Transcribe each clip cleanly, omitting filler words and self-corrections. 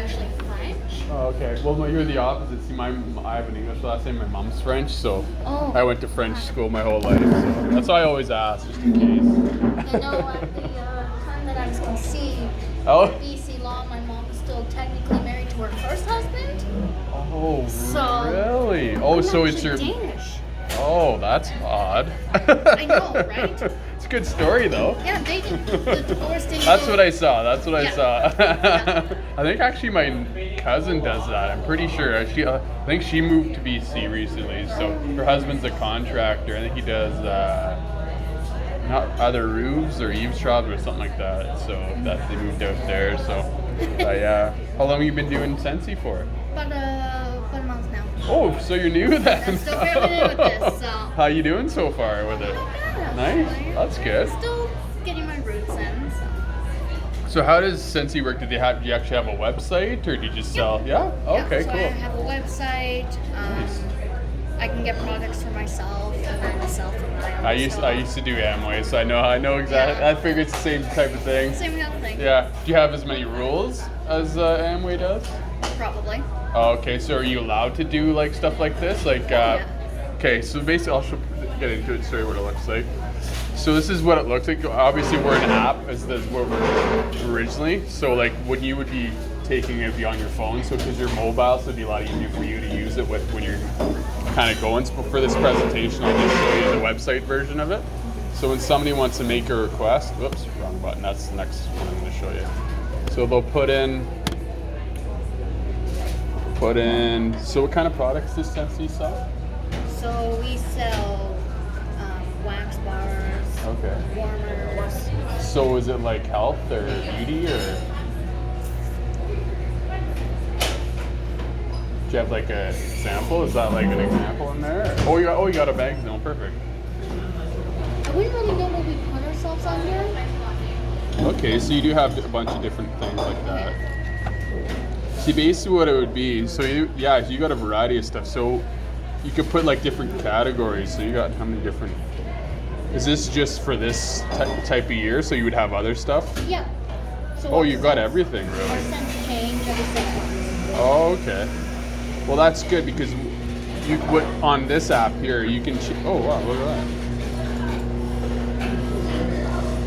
actually French. Oh, okay. Well, no, you're the opposite. See, I have an English last name. My mom's French, so Oh. I went to French school my whole life. So that's why I always ask, just in case. I know at the time that I was conceived, Oh. BC law, my mom was still technically married to her first husband. Oh, So, really? Oh, I'm so it's your. actually Danish. Oh, that's odd. I know, right? It's a good story, though. Yeah, they did. The divorce didn't That's go- what I saw. That's what I Yeah. saw. Yeah. I think actually my cousin does that. I'm pretty sure. I think she moved to BC recently. So her husband's a contractor. I think he does not either roofs or eavesdrops or something like that. So that they moved out there. So yeah. How long have you been doing Scentsy for? About a month now. Oh, so you're new then? I'm still fairly new with this, so. How you doing so far with it? Yeah, Nice. actually. That's good. Still getting my roots in, so. So how does Scentsy work? Do you actually have a website, or do you just sell? Yeah. Okay. So Cool. I have a website. Nice. I can get products for myself and then sell for my own. I used to do Amway, so I know exactly. Yeah. I figure it's the same type of thing. Same kind of thing. Yeah. Do you have as many rules as Amway does? Probably. Oh, okay. So are you allowed to do like stuff like this? Like, Yeah. okay. So basically, get into it. Show you what it looks like. So this is what it looks like. Obviously, we're an app as what we're originally. So like, when you would be taking it, be on your phone. So because you're mobile, so it'd be a lot easier for you to use it with when you're kind of going. So for this presentation, I'll just show you the website version of it. So when somebody wants to make a request, whoops, wrong button. That's the next one I'm going to show you. So they'll put in. So what kind of products does Scentsy sell? So we sell wax bars, Okay. warmers. So is it like health or beauty or? Do you have like a sample? Is that like an example in there? Oh, you got a bag example. Perfect. I wouldn't really know what we put ourselves under. Okay, so you do have a bunch of different things like that. See, basically what it would be, so you got a variety of stuff. So you could put like different categories. So you got how many different? Is this just for this type of year? So you would have other stuff? Yeah. So Oh, our you've got scents- everything Our really. scents change every 6 months. Oh, okay. Well, that's good because on this app here you can. Oh wow, look at that.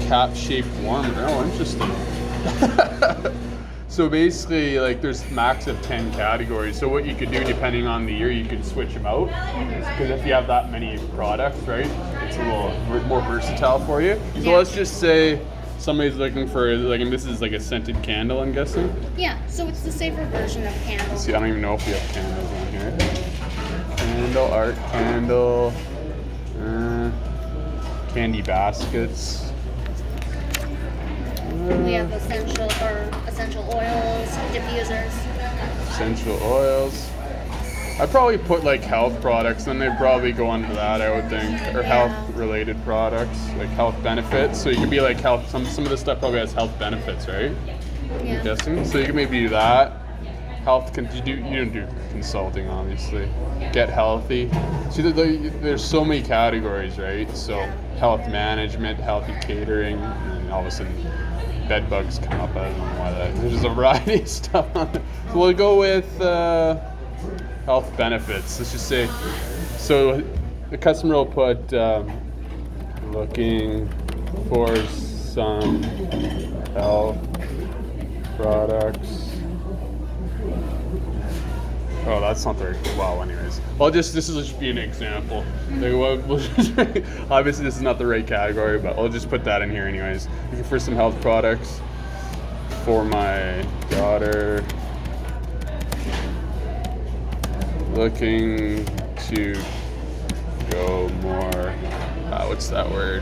Cap-shaped warmer. Oh, interesting. So basically, like, there's max of 10 categories. So what you could do, depending on the year, you can switch them out. Because if you have that many products, right, it's a little more versatile for you. So Yeah. let's just say somebody's looking for, like, and this is like a scented candle, I'm guessing. Yeah, so it's the safer version of candles. See, I don't even know if we have candles on here. Candle, art candle, candy baskets. We have essential oils, diffusers. Essential oils. I'd probably put like health products, then they'd probably go under that, I would think, or Yeah. health related products, like health benefits. So you could be like health. Some of this stuff probably has health benefits, right? I'm Yeah. guessing. So you can maybe do that. Health. You don't do consulting, obviously. Get healthy. See, there's so many categories, right? So health management, healthy catering, and then all of a sudden bed bugs come up. I don't know why that. There's a variety of stuff on there. So we'll go with health benefits. Let's just say. So the customer will put looking for some health products. Oh, that's not very well. Anyways, this will just be an example. Like, we'll just, obviously, this is not the right category, but I'll just put that in here anyways. Looking for some health products for my daughter. Looking to go more. What's that word?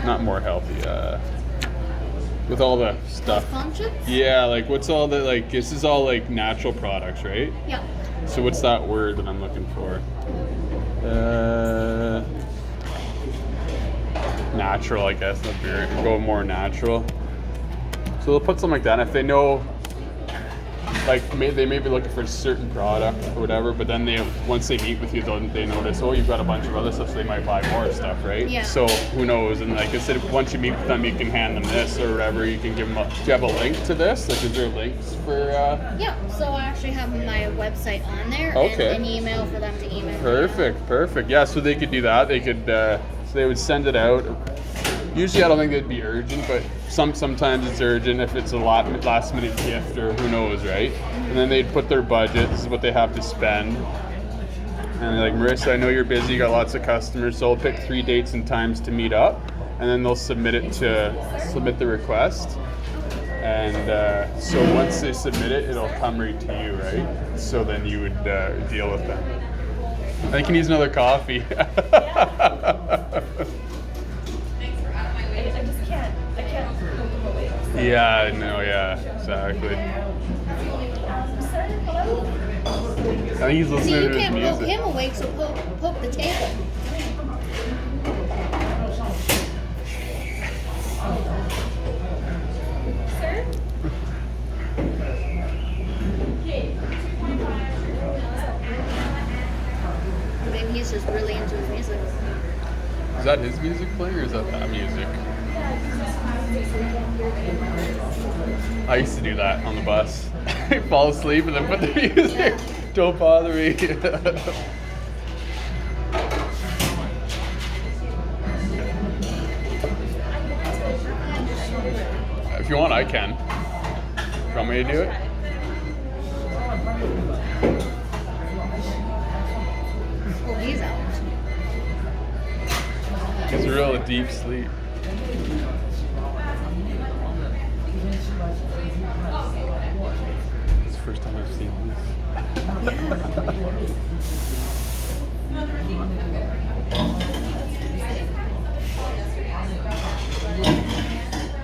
Not more healthy. With all the stuff. Conscious? Yeah, like what's all the, like, this is all like natural products, right? Yeah. So what's that word that I'm looking for? Natural, I guess. That'd be, go more natural. So they'll put something like that. And if they know they may be looking for a certain product or whatever, but then once they meet with you, they notice, oh, you've got a bunch of other stuff, so they might buy more stuff, right? Yeah. So who knows? And like I said, once you meet with them, you can hand them this or whatever. You can give them. Do you have a link to this? Like, is there links for? Yeah. So I actually have my website on there Okay. and an email for them to email. Perfect. Yeah. So they could do that. They could. So they would send it out. Usually, I don't think it'd be urgent, but sometimes it's urgent if it's a last minute gift or who knows, right? And then they'd put their budget. This is what they have to spend. And they're like, Marissa, I know you're busy. You got lots of customers, so I'll pick 3 dates and times to meet up. And then they'll submit the request. And so once they submit it, it'll come right to you, right? So then you would deal with them. I can use another coffee. I just can't. I can't put them away. Yeah, no, yeah, exactly. Sir, hello? I think he's See, listening you to his can't poke music. him awake, so poke the table. Sir? Maybe he's just really into his music. Is that his music playing or is that music? I used to do that on the bus. Fall asleep and then put the music. Don't bother me. If you want, I can. You want me to do it? Oh, he's out. It's a real deep sleep. It's the first time I've seen this.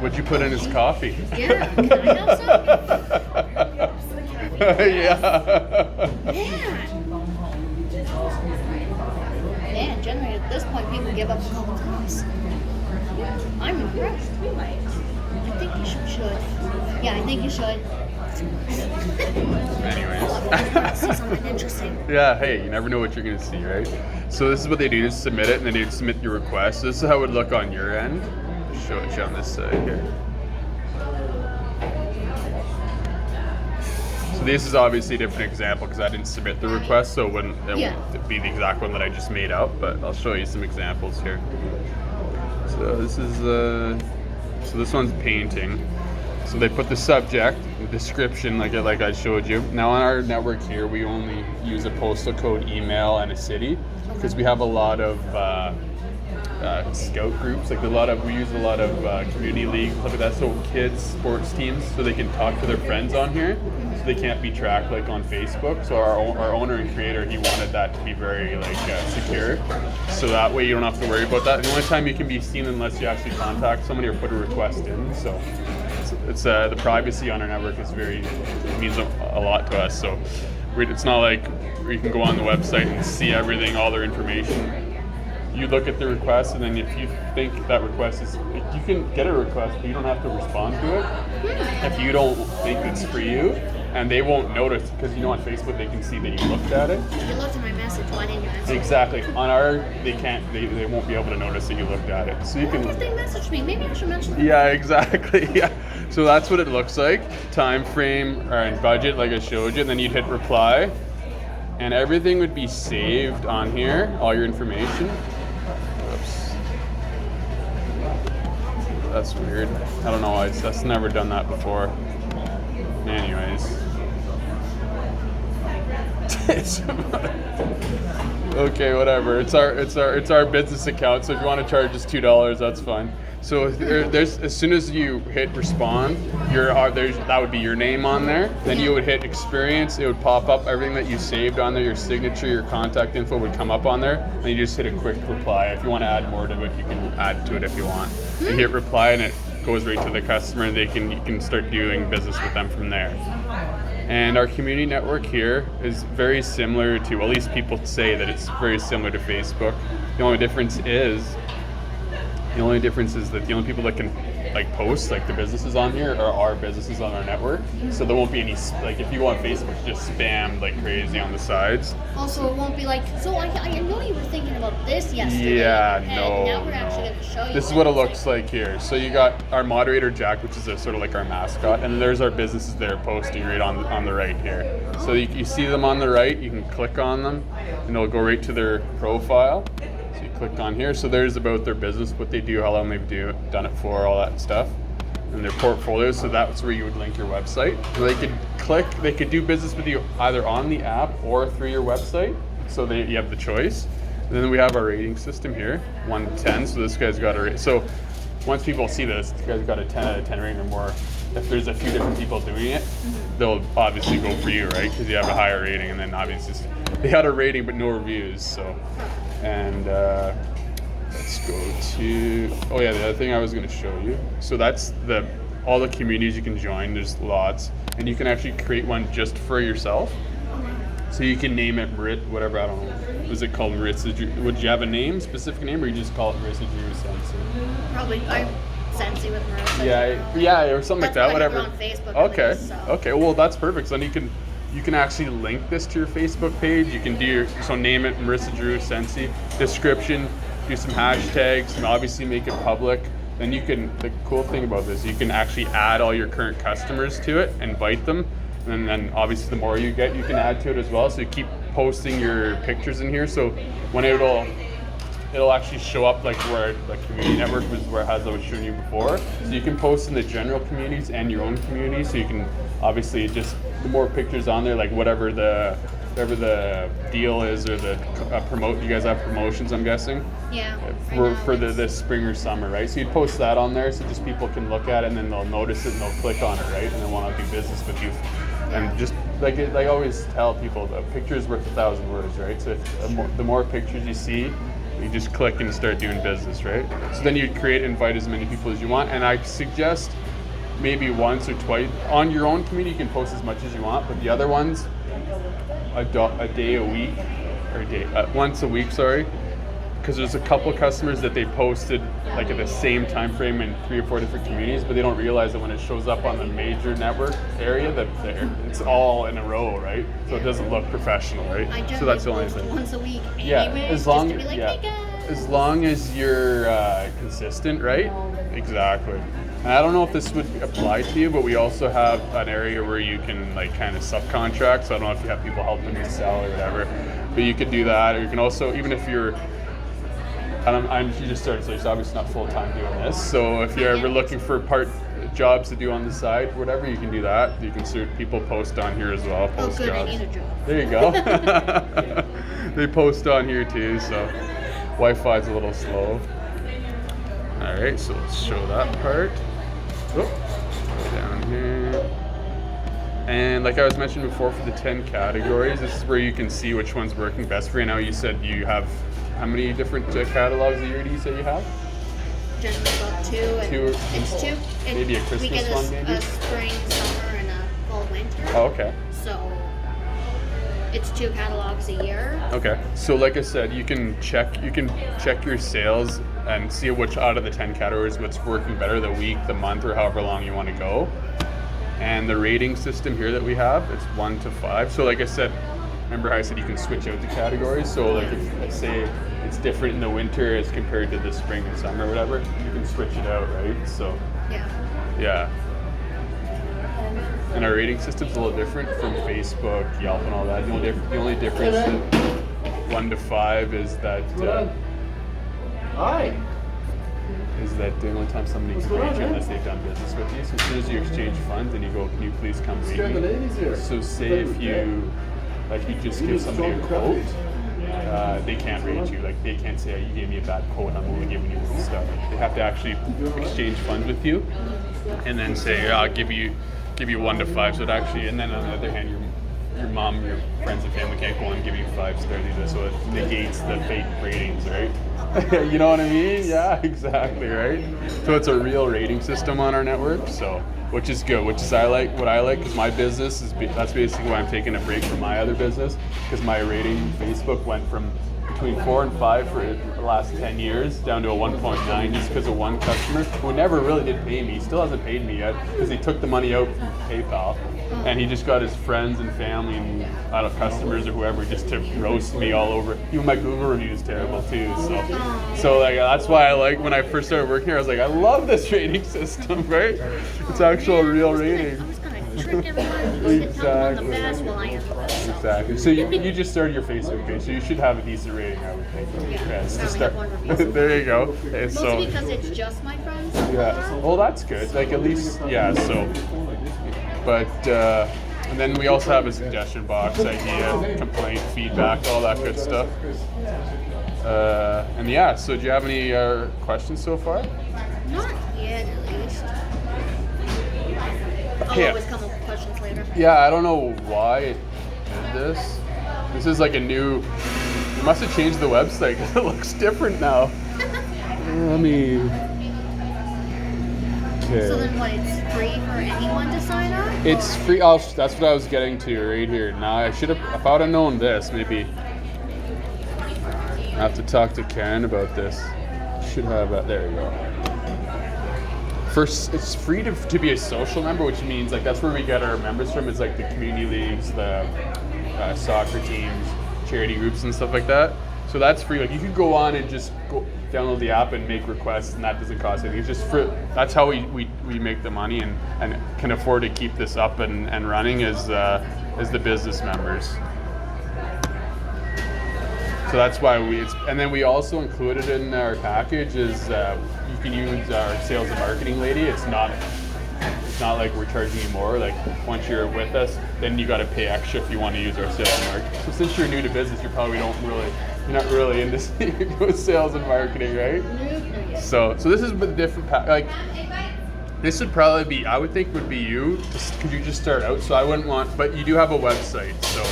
What'd you put in his coffee? Yeah, can I have some? Yeah. Man, generally at this point, people give up a couple times. I'm impressed. I think you should. Yeah, I think you should. Anyways. See something interesting. Yeah, hey, you never know what you're going to see, right? So this is what they do, just submit it, and then they submit your request. This is how it would look on your end. Show it on this side here. So this is obviously a different example because I didn't submit the request, so it wouldn't be the exact one that I just made up, but I'll show you some examples here. So this is, so this one's painting. So they put the subject, the description, like I showed you. Now on our network here, we only use a postal code, email, and a city because we have a lot of scout groups. Like we use a lot of community leagues, stuff like that. So kids, sports teams, so they can talk to their friends on here. So they can't be tracked like on Facebook. So our owner and creator, he wanted that to be very secure. So that way you don't have to worry about that. The only time you can be seen unless you actually contact somebody or put a request in. So it's the privacy on our network is means a lot to us. So it's not like you can go on the website and see everything, all their information. You look at the request, and then if you think that request is, you can get a request, but you don't have to respond to it. If you don't think it's for you, and they won't notice because on Facebook they can see that you looked at it. You looked at my message. Why didn't you answer? Exactly. On our, they can't. They won't be able to notice that you looked at it. So you can. If they messaged me, maybe I should mention them. Yeah, exactly. Yeah. So that's what it looks like. Time frame and budget, like I showed you, and then you'd hit reply, and everything would be saved on here. All your information. Oops. That's weird. I don't know why. That's never done that before. Anyways. Okay, whatever. It's our business account. So if you want to charge us $2, that's fine. So there's as soon as you hit respond, that would be your name on there. Then you would hit experience. It would pop up everything that you saved on there. Your signature, your contact info would come up on there. And you just hit a quick reply. If you want to add more to it, you can add to it if you want. You hit reply and it goes right to the customer, and you can start doing business with them from there. And our community network here is very similar to, at least people say that it's very similar to Facebook. The only difference is that the only people that can like posts, like the businesses on here are our businesses on our network. So there won't be any like if you go on Facebook, just spam like crazy on the sides. Also, it won't be like, so I know you were thinking about this yesterday. Yeah, in your head. no. Now we're actually going to show you. This is what it looks like here. So you got our moderator Jack, which is a, sort of like our mascot, and there's our businesses there posting right on the right here. So you see them on the right. You can click on them, and it'll go right to their profile. So you click on here. So there's about their business, what they do, how long they've done it for, all that stuff, and their portfolio. So that's where you would link your website. And they could do business with you either on the app or through your website. So you have the choice. And then we have our rating system here, 1 to 10. So this guy's got a so once people see this guy's got a 10 out of 10 rating or more. If there's a few different people doing it, they'll obviously go for you, right? Because you have a higher rating, and then obviously they had a rating but no reviews. So, and let's go to the other thing I was going to show you. So that's all the communities you can join. There's lots, and you can actually create one just for yourself. So you can name it whatever, I don't know. Was it called Marissa? Would you have a name, specific name, or you just call it Marissa Scentsy? Probably I'm Scentsy with Marissa. Yeah, or something like that. That's Whatever. on Facebook. Okay. At least, so. Okay. Well, that's perfect. So then you can actually link this to your Facebook page. You can name it Marissa Scentsy. Description. Do some hashtags, and obviously make it public. Then the cool thing about this, you can actually add all your current customers to it, invite them. And then obviously the more you get, you can add to it as well. So you keep posting your pictures in here. So when it'll actually show up like where the community network was, where I was showing you before. So you can post in the general communities and your own community. So you can obviously just the more pictures on there, like whatever the deal is or the promote. You guys have promotions, I'm guessing. Yeah. For the spring or summer, right? So you'd post that on there so just people can look at it and then they'll notice it and they'll click on it, right? And they want to do business with you. And just like I always tell people, a picture is worth 1,000 words, right? So the more pictures you see, you just click and start doing business, right? So then you invite as many people as you want. And I suggest maybe once or twice on your own community, you can post as much as you want, but the other ones, a day a week, or once a week, sorry. Because there's a couple of customers that they posted like at the same time frame in 3 or 4 different communities, but they don't realize that when it shows up on the major network area, that it's all in a row, right? So it doesn't look professional, right? I so that's the only post thing. once a week. Yeah, Anyways, as long just to be like, hey guys. as long as you're consistent, right? Exactly. And I don't know if this would apply to you, but we also have an area where you can like kind of subcontract. So I don't know if you have people helping you sell or whatever, but you could do that. Or you can also, even if you're you just started, so you're obviously not full time doing this. So if you're ever looking for part jobs to do on the side, whatever, you can do that. You can see people post on here as well. Post good, jobs. I need a job. There you go. They post on here too, so Wi-Fi's a little slow. All right, so let's show that part. Go down here. And like I was mentioning before, for the 10 categories, this is where you can see which one's working best for you. Now you said you have how many different catalogs a year do you say you have? Generally about 2. It's 2. Maybe a Christmas we get one, maybe? a spring, summer, and a fall, winter. Oh, okay. So it's 2 catalogs a year. Okay. So like I said, you can check your sales and see which out of the 10 categories what's working better the week, the month, or however long you want to go. And the rating system here that we have, it's 1 to 5. So like I said, remember how I said you can switch out the categories? So like if I say it's different in the winter as compared to the spring and summer or whatever, you can switch it out, right? So yeah. And our rating system's a little different from Facebook, Yelp, and all that. The only difference that 1 to 5 is that the only time somebody can rate you unless they've done business with you. So as soon as you exchange funds and you go, can you please come rate me? So say if you just give somebody a quote, they can't rate you. Like they can't say, you gave me a bad quote, I'm only giving you good stuff. They have to actually exchange funds with you and then say, I'll give you 1 to 5. So it actually, and then on the other hand, your mom, your friends and family can't go and give you 5 stars either. So it negates the fake ratings, right? You know what I mean? Yeah, exactly, right? So it's a real rating system on our network, so which is good. What I like, because my business that's basically why I'm taking a break from my other business, because my rating Facebook went from between 4 and 5 for the last 10 years, down to a 1.9 just because of one customer who never really did pay me. He still hasn't paid me yet because he took the money out from PayPal. And he just got his friends and family and customers or whoever just to roast me all over. Even my Google review is terrible too. So like that's why I like when I first started working here. I was like, I love this rating system, right? It's actual real rating. I was gonna trick everyone to tell them I'm the best. Well, I am the best. Exactly. So you just started your Facebook page, so you should have a decent rating, I would think. Yeah. To I start. only have one review. There you go. Okay, Mostly because it's just my friends. yeah. Well, that's good. Like at least, yeah. So, but and then we also have a suggestion box, idea, complaint, feedback, all that good stuff. And yeah. So, do you have any questions so far? Not yet, at least. I'll Yeah. always come up with questions later. Yeah, I don't know why it did this. This is like a new. You must have changed the website because it looks different now. Let me. Okay. So then what, it's free for anyone to sign up? It's free. That's what I was getting to right here. Now I should have. If I would have known this, maybe. I have to talk to Karen about this. Should have. There you go. First, it's free to be a social member, which means like that's where we get our members from. Is like the community leagues, the soccer teams, charity groups, and stuff like that. So that's free. Like you could go on and just download the app and make requests, and that doesn't cost anything. It's just for that's how we make the money and can afford to keep this up and running as the business members. So that's why and then we also included in our package is you can use our sales and marketing lady. It's not like we're charging you more. Like once you're with us, then you got to pay extra if you want to use our sales and marketing. So since you're new to business, you're not really into sales and marketing, right? So this is a different like this would probably be I would think would be you because you just start out. So I wouldn't want, but you do have a website, so.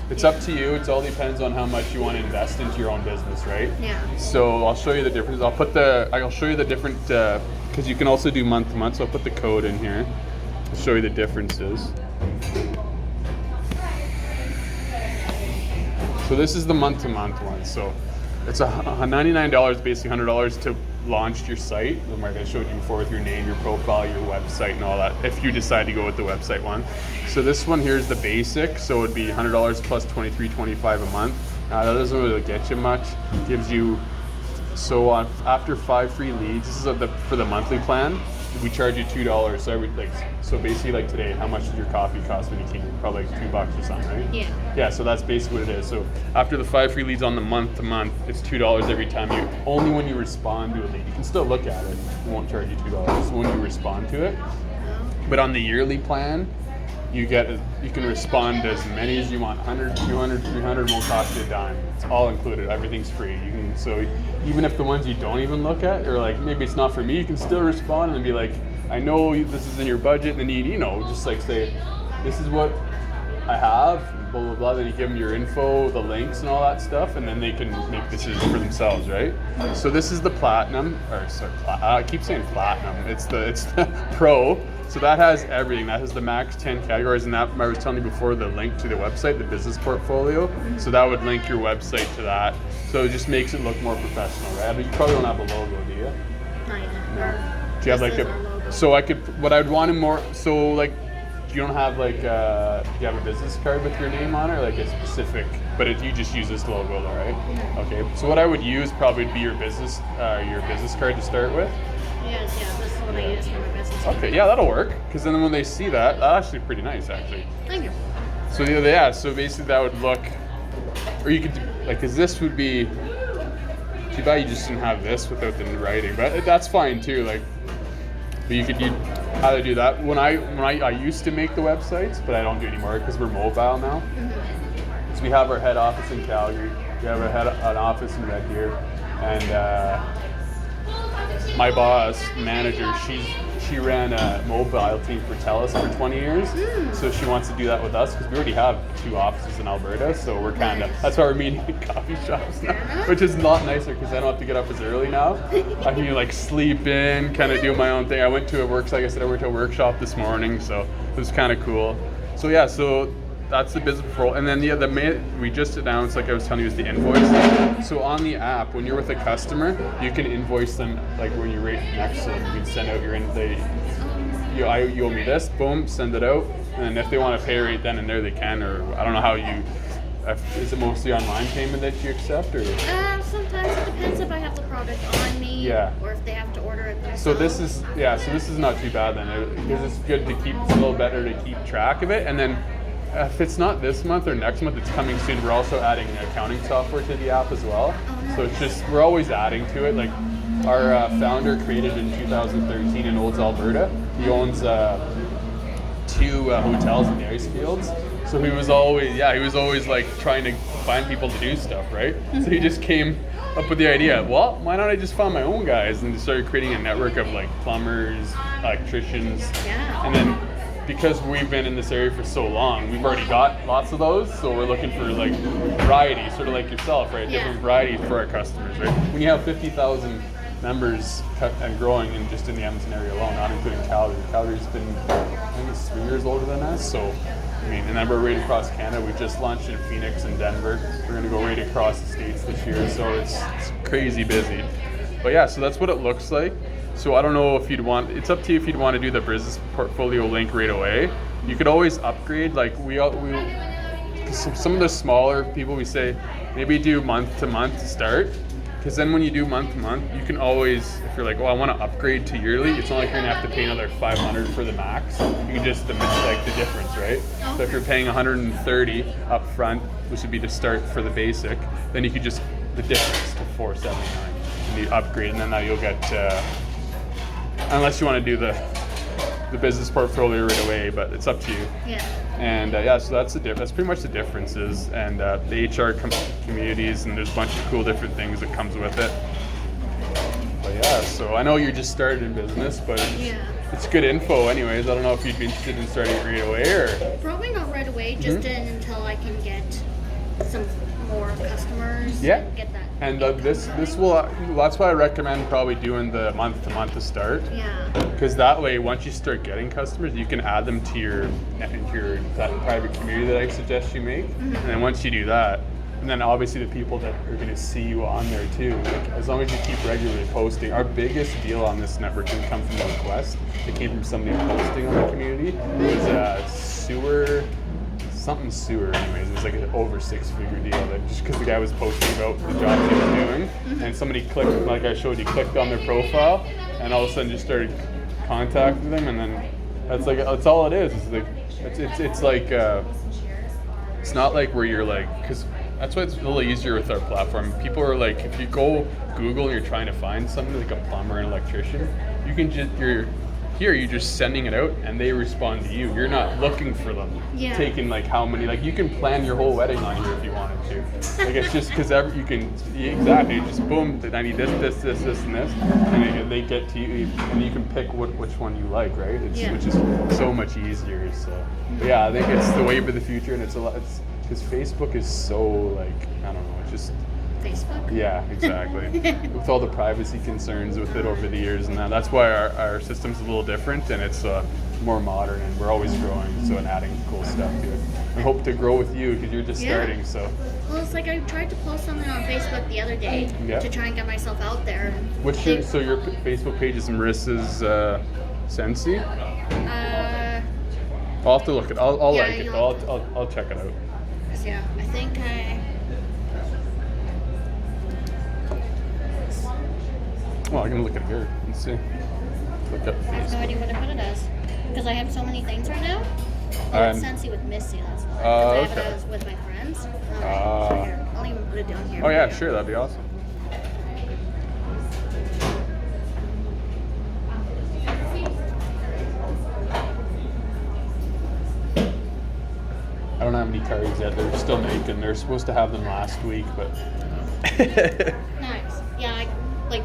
It's up to you. It all depends on how much you want to invest into your own business, right? Yeah. So I'll show you the difference. I'll show you the different because you can also do month to month. So I'll put the code in here. I'll show you the differences. So this is the month to month one. So it's $99, basically $100 to launch your site. Like I showed you before with your name, your profile, your website, and all that. If you decide to go with the website one. So this one here is the basic. So it would be $100 plus $23.25 a month. That doesn't really get you much. It gives you after 5 free leads. This is for the monthly plan. We charge you $2. So basically like today, how much did your coffee cost when you came in? Probably like $2 or something, right? Yeah. Yeah. So that's basically what it is. So after the 5 free leads on the month to month, it's $2 every time only when you respond to a lead. You can still look at it. We won't charge you $2 when you respond to it. But on the yearly plan, you can respond to as many as you want. 100, 200, 300 won't cost you a dime. It's all included. Everything's free. So even if the ones you don't even look at, or like maybe it's not for me, you can still respond and be like, I know this is in your budget. And then just like say, this is what I have, blah blah blah. Then you give them your info, the links, and all that stuff, and then they can make decisions for themselves, right? So this is the platinum, I keep saying platinum. It's the pro. So that has everything. That has the max 10 categories, and that I was telling you before, the link to the website, the business portfolio. So that would link your website to that. So it just makes it look more professional, right? But you probably don't have a logo, do you? No. Do you have like a? So I could. What I'd want in more. So like, you don't have like. Do you have a business card with your name on it, or like a specific? But you just use this logo, though, right? Okay. So what I would use probably would be your business card to start with. Yes, this is what I use for my business. Okay, yeah, that'll work. Because then when they see that's actually pretty nice, actually. Thank you. So yeah, so basically that would look, or you could do, like, because this would be, too bad you just didn't have this without the writing, but that's fine too. Like, but you could either do that. When I used to make the websites, but I don't do anymore because we're mobile now. Mm-hmm. So we have our head office in Calgary. We have an office in Red Deer, and. My boss, manager, she ran a mobile team for TELUS for 20 years, so she wants to do that with us because we already have 2 offices in Alberta, so we're that's why we're meeting in coffee shops now, which is a lot nicer because I don't have to get up as early now. I can like sleep in, kind of do my own thing. I went to a workshop this morning, so it was kind of cool. So yeah, so that's the business referral. And then we just announced, like I was telling you, is the invoice. So on the app, when you're with a customer, you can invoice them like when you're right next to them. You can send out your you owe me this, boom, send it out. And if they want to pay right then and there, they can. Or I don't know how you. Is it mostly online payment that you accept, or? Sometimes it depends if I have the product on me, or if they have to order it themselves. So this is not too bad then, because it's good to keep. It's a little better to keep track of it, and then if it's not this month or next month, it's coming soon. We're also adding accounting software to the app as well. So it's just we're always adding to it. Like our founder created in 2013 in Olds, Alberta. He owns 2 hotels in the ice fields. So he was always like trying to find people to do stuff, right? So he just came up with the idea, well, why don't I just find my own guys, and started creating a network of like plumbers, electricians. Yeah. And then because we've been in this area for so long, we've already got lots of those, so we're looking for like variety, sort of like yourself, right? Different variety for our customers, right? When you have 50,000 members and growing in just in the Edmonton area alone, not including Calgary. Calgary's been, I think it's 3 years older than us, so I mean, and then we're right across Canada. We just launched in Phoenix and Denver. We're going to go right across the states this year, so it's crazy busy. But yeah, so that's what it looks like. So I don't know if it's up to you if you'd want to do the business portfolio link right away. You could always upgrade. Like some of the smaller people, we say maybe do month to month to start. Because then when you do month to month, you can always, if you're like, oh, I want to upgrade to yearly, it's not like you're going to have to pay another $500 for the max. You can just like the difference, right? So if you're paying $130 up front, which would be to start for the basic, then you could just, the difference to $479 and you upgrade, and then now you'll get, unless you want to do the business portfolio right away, but it's up to you. Yeah. And so that's that's pretty much the differences, and the HR communities, and there's a bunch of cool different things that comes with it. But yeah, so I know you just started in business, but it's good info anyways. I don't know if you'd be interested in starting it right away, or? Probably not right away, just until I can get some more customers. Yeah. And get that. And this will, that's why I recommend probably doing the month to month to start. Yeah. Because that way, once you start getting customers, you can add them to that private community that I suggest you make. And then once you do that, and then obviously the people that are going to see you on there too, like, as long as you keep regularly posting. Our biggest deal on this network didn't come from a request. It came from somebody posting on the community. It was sewer anyways. It was like an over 6-figure deal, that just because the guy was posting about the jobs he was doing, and somebody clicked, like I showed you, clicked on their profile, and all of a sudden just started contacting them, and then that's all it is. It's like it's not like where you're like, because that's why it's a little easier with our platform. People are like, if you go Google and you're trying to find something like a plumber and electrician, you can just you're just sending it out and they respond to you. You're not looking for them. Yeah. Taking like how many, like you can plan your whole wedding on here if you wanted to. Like it's just because you can, exactly, just boom, I need this, and this, and they get to you, and you can pick which one you like, right? Which is so much easier. So, but yeah, I think it's the wave of the future, and it's because Facebook is so like, I don't know, it's just. Facebook? Yeah, exactly. With all the privacy concerns with it over the years, and that's why our system's a little different, and it's more modern, and we're always growing, so and adding cool stuff to it. I hope to grow with you because you're just starting. So. Well, it's like I tried to post something on Facebook the other day to try and get myself out there. What's your Facebook page is Marissa's Scentsy? I'll have to look it. I'll like it. I'll check it out. Yeah, I think Well, I can look at here and see. Look up. I have no idea what I put it as. Because I have so many things right now. It's Scentsy with Missy, that's why. I have it as with my friends. I'll even put it down here. Oh yeah, sure, that'd be awesome. I don't have any cards yet. They're still making. They're supposed to have them last week, but. Nice. Yeah, like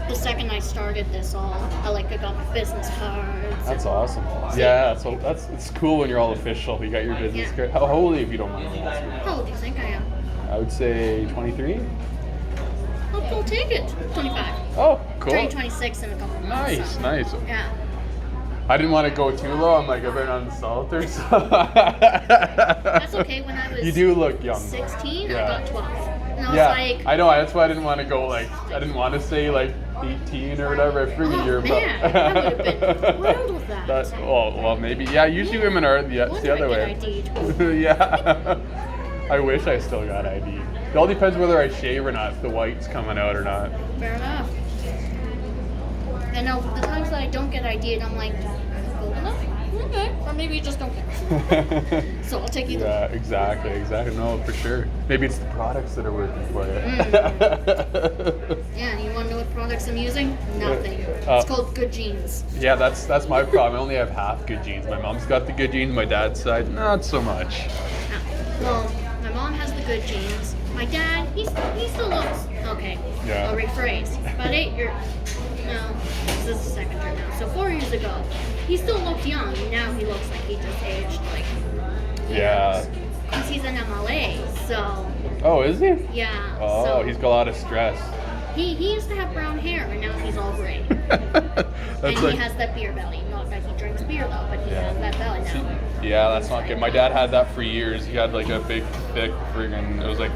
the second I started this I got my business cards. That's awesome. Yeah, so it's cool when you're all official. You got your business card. How old are you, if you don't mind me asking? How old do you think I am? I would say 23. I'll take it. 25. Oh, cool. Turning 26 in a couple months. Nice. Yeah. I didn't want to go too low. I'm like, I better not insult her. So. That's okay. When I was You do look young. 16, Yeah. I got 12. And I was Yeah, like, I know. That's why I didn't want to go like. I didn't want to say like 18 or whatever. I figured oh, you're man, about. I would have been thrilled with that. Well, maybe. Yeah, usually women are. Yeah, it's the other way. Yeah. I wish I still got ID. It all depends whether I shave or not. If the white's coming out or not. Fair enough. And now the times that I don't get ID'd, I'm like, good enough? Okay. Or maybe you just don't care. So I'll take either. Yeah, exactly. No, for sure. Maybe it's the products that are working for you. Yeah, and you want to know what products I'm using? Nothing. Oh. It's called Good Genes. Yeah, that's my problem. I only have half good genes. My mom's got the good genes. My dad's side, not so much. Well, my mom has the good genes. My dad, he still looks okay. Yeah. I'll rephrase. About 8 years. No, this is the second term now. So 4 years ago, he still looked young. Now he looks like he just aged like. Yeah. Because he's an MLA, so Oh, is he? yeah. Oh, so he's got a lot of stress. he used to have brown hair, and now he's all gray. That's And like, he has that beer belly. Not that he drinks beer though, but he Yeah. has that belly now. yeah, that's not good. My dad had that for years. He had like a big, thick friggin'. It was like,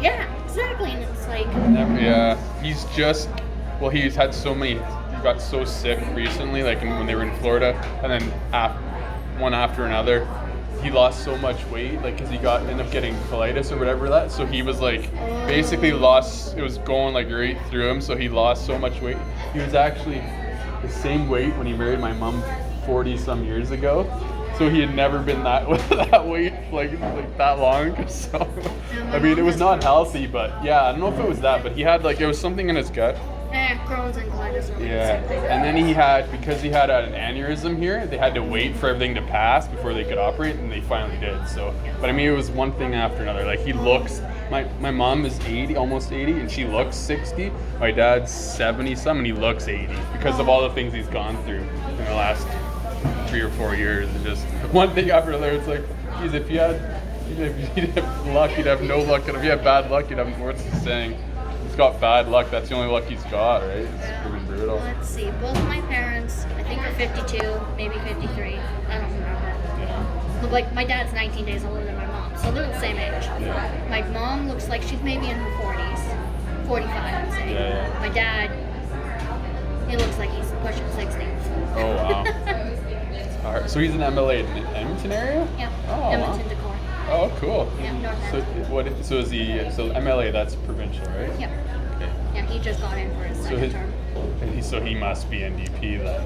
Yeah, exactly. And it's like, never, yeah. He's just, well, he's had so many. He got so sick recently, like when they were in Florida, and then one after another. He lost so much weight, like, cause he ended up getting colitis or whatever that. So he was like, basically lost. It was going like right through him. So he lost so much weight. He was actually the same weight when he married my mom 40 some years ago. So he had never been that that weight like that long. So I mean, it was not healthy, but yeah, I don't know if it was that, but he had like it was something in his gut. Crohn's and colitis. Are Yeah, the same thing. and then because he had an aneurysm here, they had to wait for everything to pass before they could operate, and they finally did. So, but I mean, it was one thing after another. Like he looks, my mom is 80, almost 80, and she looks 60. My dad's 70 some, and he looks 80 because of all the things he's gone through in the last 3 or 4 years. And just one thing after another. It's like, geez, if you'd have luck, you'd have no luck, and if you had bad luck, you'd have what's the saying? He's got bad luck. That's the only luck he's got, right? It's freaking brutal. Let's see. Both my parents, I think, are 52, maybe 53. I don't remember. Yeah. But like my dad's 19 days older than my mom, so they're the same age. Yeah. My mom looks like she's maybe in her 40s, 45, I'd say. Yeah. My dad, he looks like he's pushing 60. Oh wow. All right. So he's an MLA in Edmonton area? Yeah. Oh, Edmonton wow. Decor. Oh, cool. Yeah, North So End. So is he? So MLA, that's provincial, right? Yeah. Okay. Yeah, he just got in for his second term. So he must be NDP then.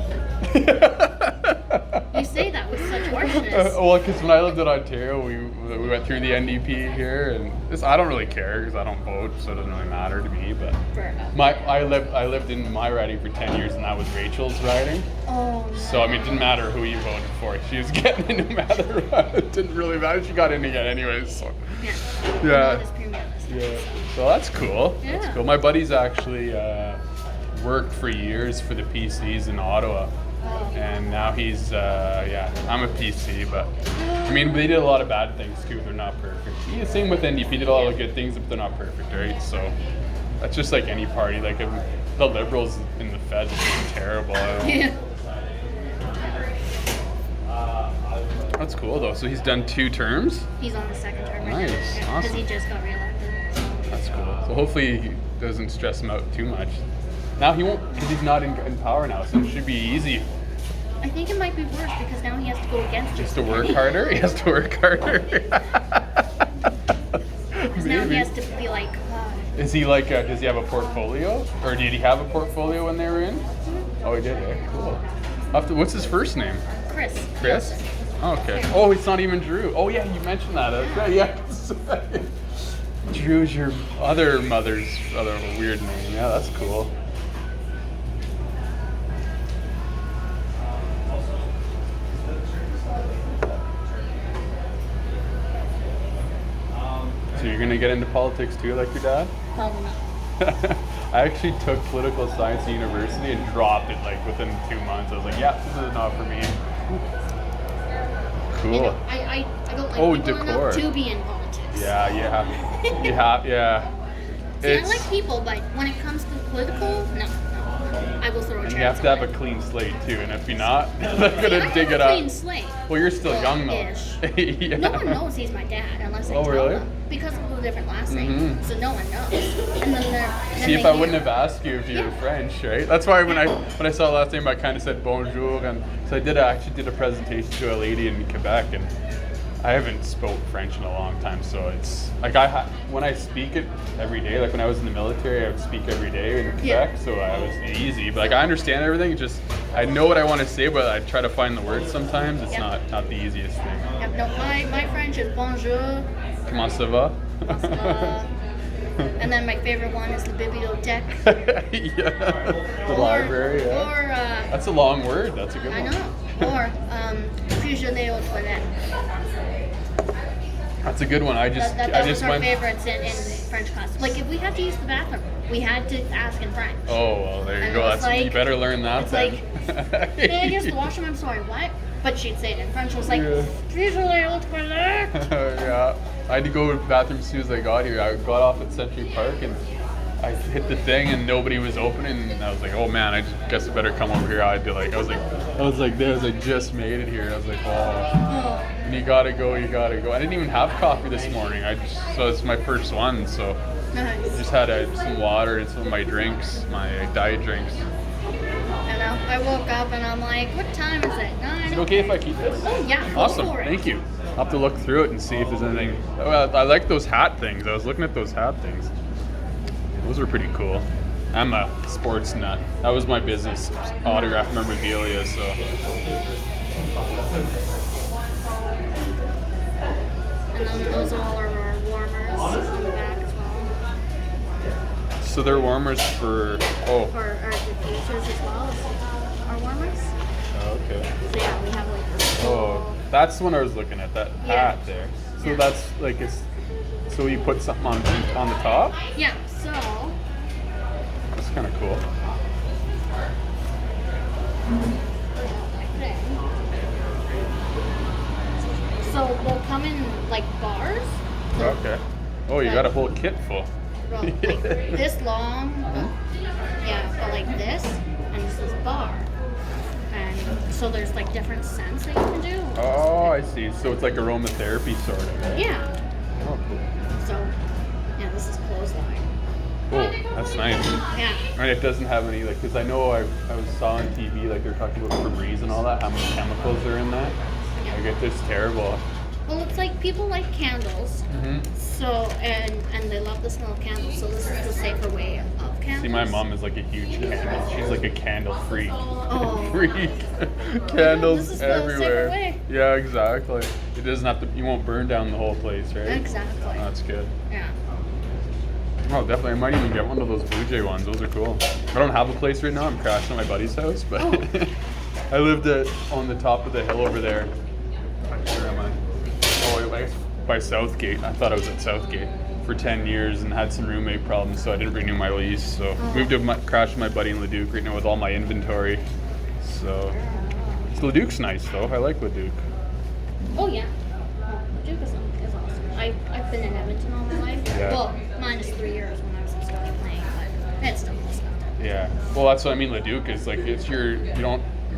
You say that with such harshness. Well, because when I lived in Ontario, we went through the NDP here, and I don't really care because I don't vote, so it doesn't really matter to me. But Fair enough. I lived in my riding for 10 years, and that was Rachel's riding. Oh, no. So I mean, it didn't matter who you voted for; she was getting in no matter what. It didn't really matter. She got in again, anyways. So. Yeah. Yeah. Not as premier this time, Yeah. so. So that's cool. That's Yeah. cool. My buddy's actually worked for years for the PCs in Ottawa. Oh. And now he's, I'm a PC, but I mean, they did a lot of bad things too. They're not perfect. Yeah, same with NDP, did a lot of good things, but they're not perfect, right? So that's just like any party. Like the Liberals in the Fed are terrible. Yeah. That's cool though. So he's done 2 terms. He's on the second term right Nice. now. Because Awesome. he just got reelected. So. That's cool. So hopefully he doesn't stress him out too much. Now he won't, because he's not in power now, so it should be easy. I think it might be worse because now he has to go against Just us. to work harder? He has to work harder. Because now he Maybe. has to be like, Is he like, does he have a portfolio? Or did he have a portfolio when they were in? Oh, he did, yeah, cool. What's his first name? Chris. Chris? Nielsen. Oh, okay. Oh, it's not even Drew. Oh, yeah, you mentioned that. That's right, yeah. Drew's your other mother's other weird name. Yeah, that's cool. So you're gonna get into politics too, like your dad? Probably not. I actually took political science at university and dropped it like within 2 months. I was like, yeah, this is not for me. Cool. You know, I don't like Oh, people decor. enough to be in politics. Yeah, yeah. Yeah. See, I like people, but when it comes to political, no. I will throw a And chair. you have to have a clean slate too, and if you're not, they're I gonna have dig a it up. clean slate. Well, you're still young though. Ish. Yeah. No one knows he's my dad unless I Oh, tell really? them because of the different last name. Mhm. So no one knows. And then See, if I wouldn't have asked you if you were French, right? That's why when I saw the last name, I kind of said bonjour, and so I actually did a presentation to a lady in Quebec, and I haven't spoke French in a long time, so it's like when I speak it every day. Like when I was in the military, I would speak every day in Quebec, so I was easy. But like I understand everything. It's just I know what I want to say, but I try to find the words sometimes. It's not the easiest thing. Yep, no, my French is bonjour. Comment ça va? And then my favorite one is the bibliothèque. Yeah, the library. Yeah. Or That's a long word. That's a good I one. know. Or puis je l'ai aux toilettes. That's a good one. I just That was our went. favorites in French class. Like if we had to use the bathroom, we had to ask in French. Oh well, there you And go. it was That's you like- better learn that It's then. like, may I use the washroom? I'm sorry, what? But she'd say it in French. It was like, Yeah. puis je l'ai aux toilettes. Yeah, I had to go to the bathroom as soon as I got here. I got off at Century Park and I hit the thing and nobody was opening. And I was like, oh man, I guess I better come over here. I was like this. I just made it here. I was like, oh. Oh, And you gotta go. I didn't even have coffee this morning. So it's my first one. So nice. just had some water and some of my drinks, my diet drinks. And I woke up and I'm like, what time is it? 9. Is it okay if I keep this? Oh yeah, go Awesome, for it. thank you. I'll have to look through it and see if there's anything. Oh, I like those hat things. I was looking at those hat things. Those are pretty cool. I'm a sports nut. That was my business, autograph memorabilia. So And then those all are our warmers on the back as well. so they're warmers for. Oh, For our diffusers as well as our warmers. okay. So yeah, we have like this. Oh, that's the one I was looking at. That Yeah. hat there. So Yeah. that's like it's. So you put something on the top. Yeah, so That's kind of cool. so they'll come in like bars. Okay. Oh, you got a whole kit full. Well, like this long, yeah, but like this, and this is bar. And so there's like different scents that you can do. Oh, I see. So it's like aromatherapy sort of. Right? Yeah. Oh, cool. So, yeah, this is clothesline. Oh, that's nice. Yeah. And it doesn't have any, like, because I know I saw on TV, like, they're talking about Febreze and all that, how many chemicals are in that. Like, it's just terrible. Well, it's like people like candles. Mm-hmm. So, and they love the smell of candles. So this is the safer way of candles. See, my mom is like a huge candle. She's like a candle freak. Oh. Freak. Candles This is the everywhere. safer way. Yeah, exactly. It doesn't have to, you won't burn down the whole place, right? Exactly. Oh, that's good. Yeah. Oh, definitely. I might even get one of those Blue Jay ones. Those are cool. I don't have a place right now. I'm crashing at my buddy's house, but Oh. I lived on the top of the hill over there. Where am I? Oh, I guess by Southgate. I thought I was at Southgate for 10 years and had some roommate problems, so I didn't renew my lease. So moved to crash with my buddy in Leduc right now with all my inventory. So Leduc's nice though. I like Leduc. Oh yeah. Duke is awesome. I've been in Edmonton all my life. Yeah. Well, minus 3 years when I was still playing, but it's still cool stuff. Yeah. Well, that's what I mean. Leduc is like you don't